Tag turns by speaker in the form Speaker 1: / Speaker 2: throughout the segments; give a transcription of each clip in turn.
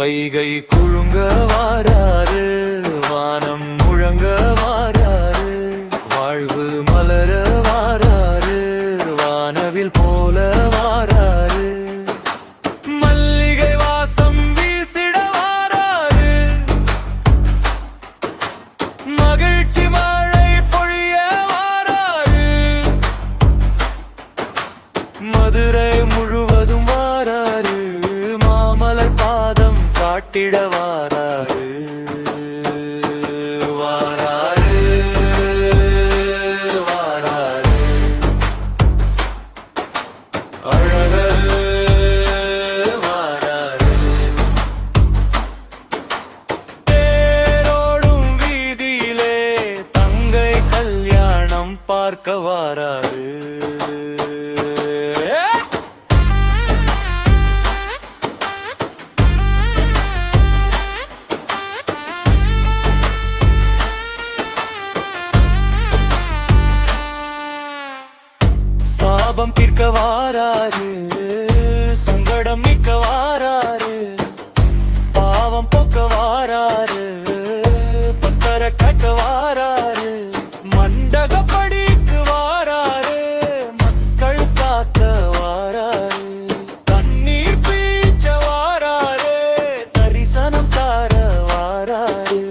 Speaker 1: வைகை குழுங்க வாராரு, வானம் முழங்க வாராரு, வாழ்வு மலர வாராரு, வானவில் போல வாராரு, மல்லிகை வாசம் வீசிட வாராரு, மகிழ்ச்சி மழை பொழிய வாராரு, மதுரை முழுவதும் வாராரு, மாமலர் பாதம் காட்டிட வாராரு, வாராரு, வாராரு, அழகர் வாராரு, தேரோடும் வீதியிலே தங்கை கல்யாணம் பார்க்க வாராரு. சாபம் தீர்க்க வாராரு, சங்கடம் நீக்க வாராரு, பாவம் போக்க வாராரு, பத்தர கட்ட வாராரு, மண்டகப்படிக்கு வாராரு, மக்கள் காக்க வாராரு, தண்ணீர் பீச்ச வாராரு, தரிசனம் தார வாராரு,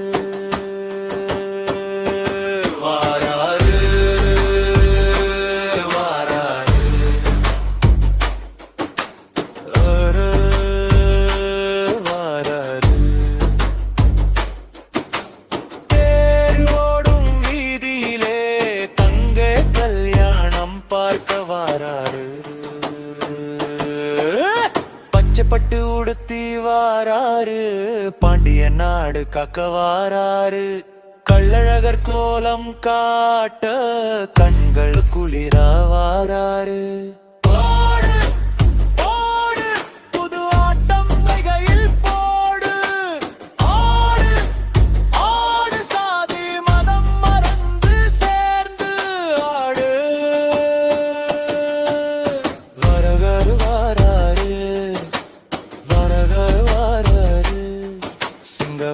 Speaker 1: வாராரு, பச்சைப்பட்டு உடுத்தி வாராரு, பாண்டிய நாடு காக்க வாராரு, கள்ளழகர் கோலம் காட்ட கண்கள் குளிர வாராரு,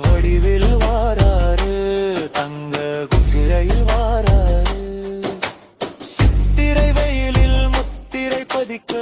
Speaker 1: வடிவில் வாராரு, தங்க குதிரையில் வாராரு, சித்திரை வெயிலில் முத்திரை பதிக்க